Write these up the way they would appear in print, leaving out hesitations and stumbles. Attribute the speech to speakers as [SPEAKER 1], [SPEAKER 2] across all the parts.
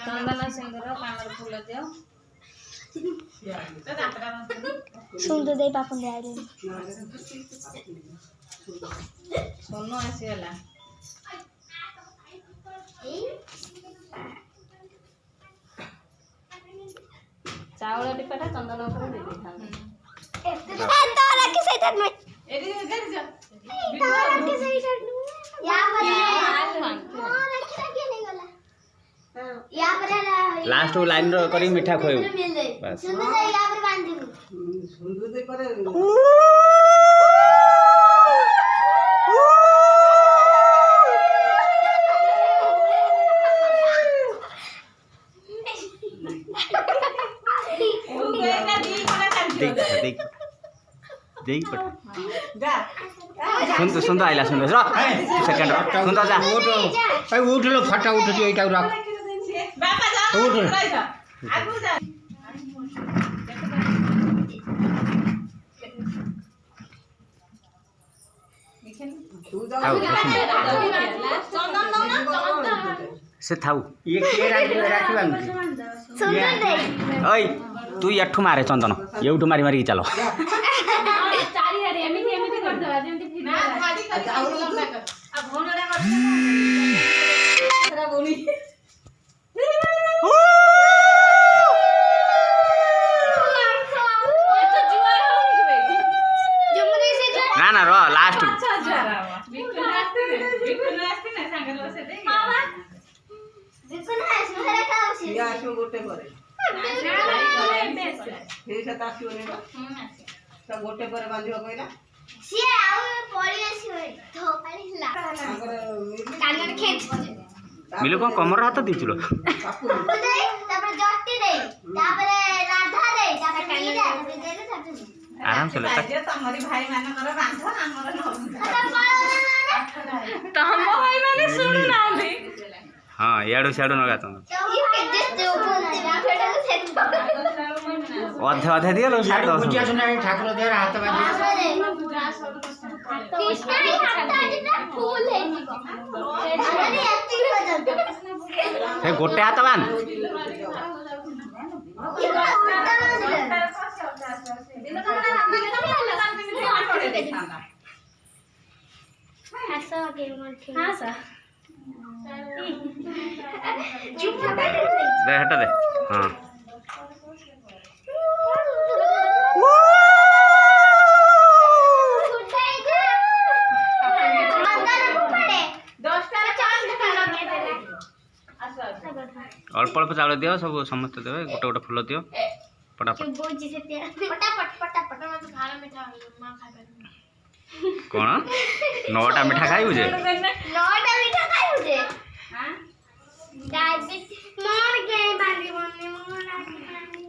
[SPEAKER 1] चंदन सिंदूर corner फूल दियो
[SPEAKER 2] सुंदर दे पापन दे आइले
[SPEAKER 1] सोनो आसीगला चावल टिपाटा चंदन ऊपर दे देथा
[SPEAKER 2] एते तो रखी सही टाइम में
[SPEAKER 1] एदी कर जा
[SPEAKER 2] रखी सही टाइम यहां पर रखी नहीं गला यहां पर
[SPEAKER 3] लास्ट लाइन रो करी मीठा खोयो बस
[SPEAKER 2] सुंदर दे यहां पर बांध दे
[SPEAKER 4] सुंदर दे करे
[SPEAKER 3] देख देख पट सुन तो आइला सुन रो सेकंड सुन तो जा
[SPEAKER 4] उठ लो फटा उठ जो एटा रख
[SPEAKER 1] बापा जा
[SPEAKER 4] उठ
[SPEAKER 1] आगु जा चंदन दो ना
[SPEAKER 3] से थाउ
[SPEAKER 4] ये के राखी बांध
[SPEAKER 2] सुंदर दे
[SPEAKER 3] ओय तू यठू मारे चंदन एउठू मारी मारी चलो
[SPEAKER 1] चारी हरे एमिति एमिति कर दवा जेमति फिर ना भाजी कर आ भोनडा कर बोली
[SPEAKER 3] ना ना रो लास्ट
[SPEAKER 1] अच्छा जरा बिल्कुल रास्ते ना सांगल बसे दे
[SPEAKER 2] बिल्कुल है सुंदर का उसी
[SPEAKER 4] या आसो गोटे करे
[SPEAKER 1] बेस्ट
[SPEAKER 4] ठीक है तासी बनेगा सब गोटे पर बांधियो कहला
[SPEAKER 2] से आउ पड़ी आसी होय तो पानी ला कानर खेच
[SPEAKER 3] मिलो को कमर हाथ दिचलो
[SPEAKER 4] पापू
[SPEAKER 2] दे तापर जट्टी दे तापर राधा दे तापर मीरा दे दे तापर
[SPEAKER 3] आराम से लेता
[SPEAKER 1] जे तमरी भाई माने कर बांधो हमर न
[SPEAKER 2] तो
[SPEAKER 1] हम भाई माने सुनु ना दे
[SPEAKER 3] हां याडू साडू नगा तुम अधे अधे दियो लो साड दो
[SPEAKER 4] पूजा सुना ठाकुर देर हाथ बांधी
[SPEAKER 2] कृष्ण ही हाथ आजिना फूल है जीव अरे एक्टिव हो जाता
[SPEAKER 3] हे गोटे हाथ बांध
[SPEAKER 2] हां सर
[SPEAKER 3] दे हटा दे हां अल्प अल्प चाउल दियो सब समस्त देवे गोटे गोटे फूल दियो फटाफट कौन नौटा मिठा खाइबु जे
[SPEAKER 2] नौटा मीठा खाइबु जे हां डायबिटीज मोर के बांधी बन्ने मोर राखी बांधी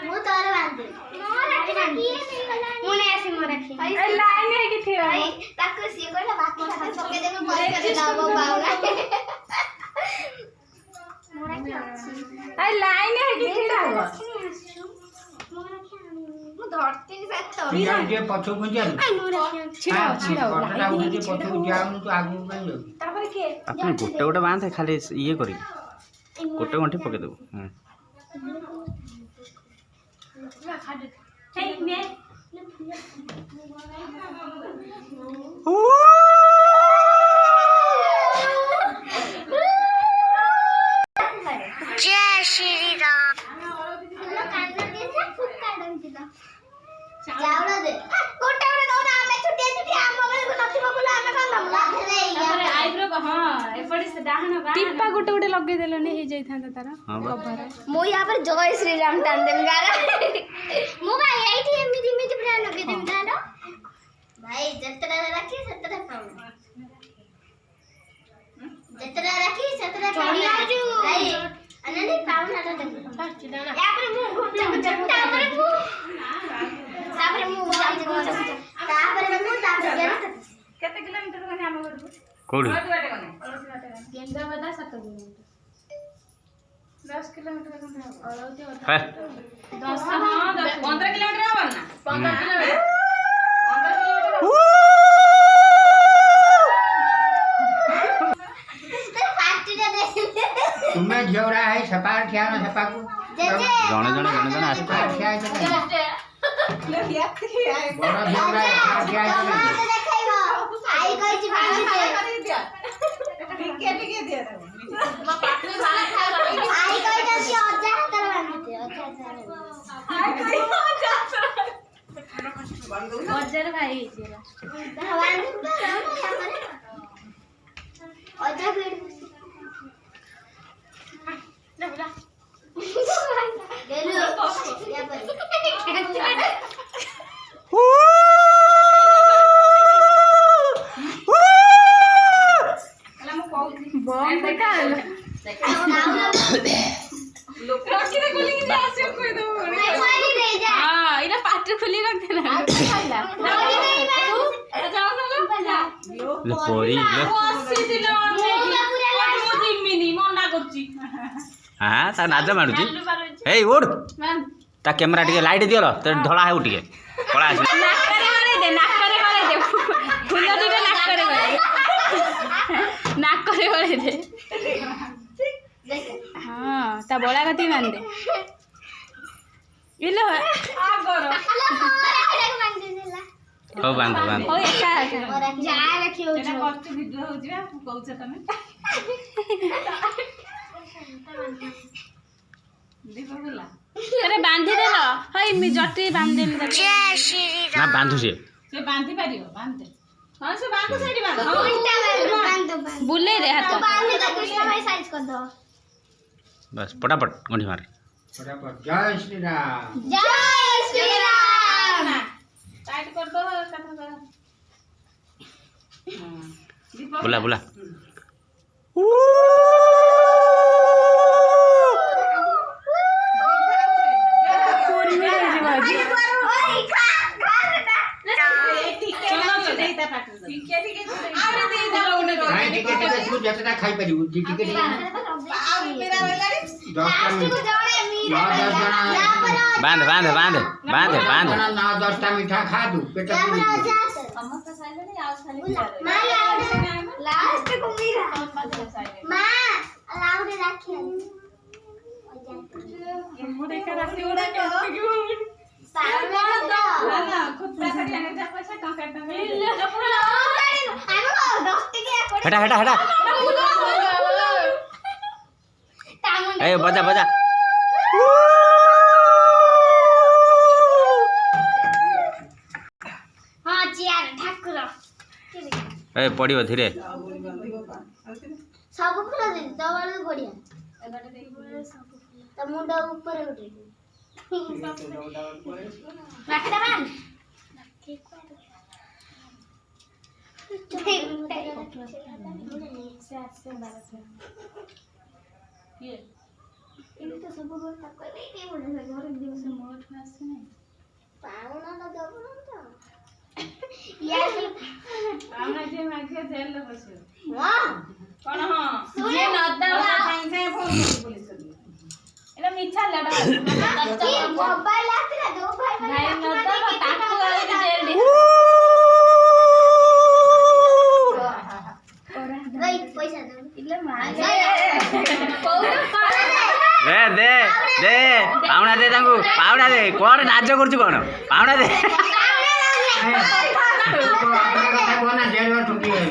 [SPEAKER 2] मु तोर बांधी मोर राखी बांधी मुने ऐसे मोर राखी ए लाइन है कि थे भाई ताको सी कोला बाकी खाते पके देबे बॉय करे दाबो बावला मोर राखी ए लाइन है कि थे दाबो मु धरती से तो
[SPEAKER 4] पिया जे पछो गुंजा
[SPEAKER 2] छिड़ा छिड़ा
[SPEAKER 4] पटला उठे जे पछो जाऊ तो आगु बन लो
[SPEAKER 2] तापर के
[SPEAKER 3] अपन गोटे गोटे बांध खाली ये करी गोटे गंठी पके देबो
[SPEAKER 2] ठीक में जय श्री राम चावल दे कोटा रे दो ना हमें छुट्टी छुट्टी आम मोबाइल को नथि बकुला हमें कोन दम लाथे
[SPEAKER 1] तारे आइब्रो हां एपड़ी से डाहना बा
[SPEAKER 5] टिप्पा गोटे गोटे लगे देलने हे जाई थांता तारा
[SPEAKER 3] हां बा
[SPEAKER 2] मु यहां पर जय श्री राम टांदेम गारा मु भाई एठी एमिति मिति प्लान लगे देम गारो भाई जतरा राखी सतरा पाऊ जतरा राखी सतरा पाऊ भाई अननी पाऊ ना तो यहां पर मु घुमचा घुमचा पर मु तापर मु तापर मु तापर
[SPEAKER 1] केते किलोमीटर कोनी हम घर
[SPEAKER 3] कोडी
[SPEAKER 1] केंद्र बदा 7 किलोमीटर 10 किलोमीटर कोनी
[SPEAKER 3] है
[SPEAKER 1] 10 हां 15 किलोमीटर होबन ना 15 किलोमीटर 15 किलोमीटर
[SPEAKER 2] तो फास्ट
[SPEAKER 6] तुम्हें झियोरा है सपा ठिया ना सपा को
[SPEAKER 2] जेजे
[SPEAKER 3] ଜଣେ ଆସିବେ
[SPEAKER 6] सपा ठिया है बड़ा झियोरा है सपा ठिया है
[SPEAKER 2] मत देखाइबो आई कहिछि बांधिते आई कहिछि अजा हाତରେ बांधिते
[SPEAKER 1] ଅଜାର ଭାଇ ହେଇଛି ଏରା।
[SPEAKER 2] ଅଜା ଭିଡ गेलु या पर
[SPEAKER 5] ବନ୍ଦ ଦେଖା ହଁ ଏଇଟା ପାଟିରେ ଖୋଲି ରଖିଥିଲା
[SPEAKER 3] ପରି ହଁ ତା ନାଜ ମାଡୁଛି ଏଇ ଉଠ ତା କ୍ୟାମେରା ଟିକେ ଲାଇଟ୍ ଦିଅ ତ ଧଳା ହେଉ ଟିକେ କଳା ଆସିବ
[SPEAKER 5] ନାକରେ ଗଳେଇ ଦେ ଫୁଲ ଟିକେ ନାକରେ ଗଳେଇ ଦେ ହଁ ତା ବଳା କତି ବାନ୍ଧେ ଇଲୋ
[SPEAKER 3] ହଉ ବାନ୍ଧ ବାନ୍ଧ
[SPEAKER 5] ହଉ ଏକା
[SPEAKER 2] जा रखी हो
[SPEAKER 1] ଏଟା କଷ୍ଟ ଭିଡିଓ ହଉଛି ବା କହୁଛ ତମେ ଦୀପ ହେଲା
[SPEAKER 5] ଆରେ ବାନ୍ଧି ଦେଲ ହଇ ଜଟି ବାନ୍ଧିଦେଲି ତାକୁ
[SPEAKER 3] ନା ବାନ୍ଧୁଛି
[SPEAKER 1] ସେ ବାନ୍ଧି ପାରିବ ବାନ୍ଧେ ହଁ ସେ ବାନ୍ଧ ସେଇଠି ବାନ୍ଧ
[SPEAKER 2] उल्टा बांध दो
[SPEAKER 5] ବୁଲେଇ ଦେ ହାତ
[SPEAKER 2] बांध दो कृष्ण भाई साइज कर दो
[SPEAKER 3] बस पटापट गंठी मार
[SPEAKER 6] फटाफट जय श्री राम
[SPEAKER 2] जय श्री राम
[SPEAKER 1] टाइट कर दो कथा कर दीप
[SPEAKER 3] बुला बुला
[SPEAKER 6] खाई टिके टिके तू जतटा खाई परिबु टिके टिके 10 मिनट 10
[SPEAKER 3] बांध बांध बांध बांध बांध
[SPEAKER 6] 10 मिठा खा दू पेट पूरी
[SPEAKER 1] समस्त साइलेंट आओ खाली
[SPEAKER 2] लास्ट को मेरा मां लाउड राखी
[SPEAKER 1] मुड़े का रास्ते उड़ा के ना खुद पैसा देने जा पैसा कम कर दे
[SPEAKER 3] हटा हटा हटा ए बजा बजा
[SPEAKER 2] हां चियार ठाकुर
[SPEAKER 3] ए पड़ियो धीरे
[SPEAKER 2] सब फुल दे दवाल बढ़िया तो मुंडा ऊपर उठे रखदा बांध ये तो सब गोल तक नहीं बोले घर दिवस मोठ आसे नहीं पाउना ना दबना तो यार
[SPEAKER 1] आना जे मागे जेल लो बसे
[SPEAKER 2] वाह
[SPEAKER 1] कोन हां
[SPEAKER 2] सुने न दवा
[SPEAKER 1] साइंस फोन पुलिस एला मिछा लड़ा
[SPEAKER 2] मोबाइल आसे दो भाई
[SPEAKER 1] भाई न दवा ताको वाले जेल दे
[SPEAKER 2] भाई पैसा दो
[SPEAKER 1] इले मागे
[SPEAKER 3] दे दे दे पावना दे तांगु पावना दे कोन नाच करछु कोन पावना दे
[SPEAKER 6] कथा कोना जेल में छुट्टी है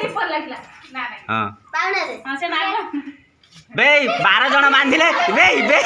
[SPEAKER 1] दीप लागला ना ना
[SPEAKER 3] हां
[SPEAKER 2] पाउना दे
[SPEAKER 1] हां से माग
[SPEAKER 3] बे 12 जण बांधिले बे बे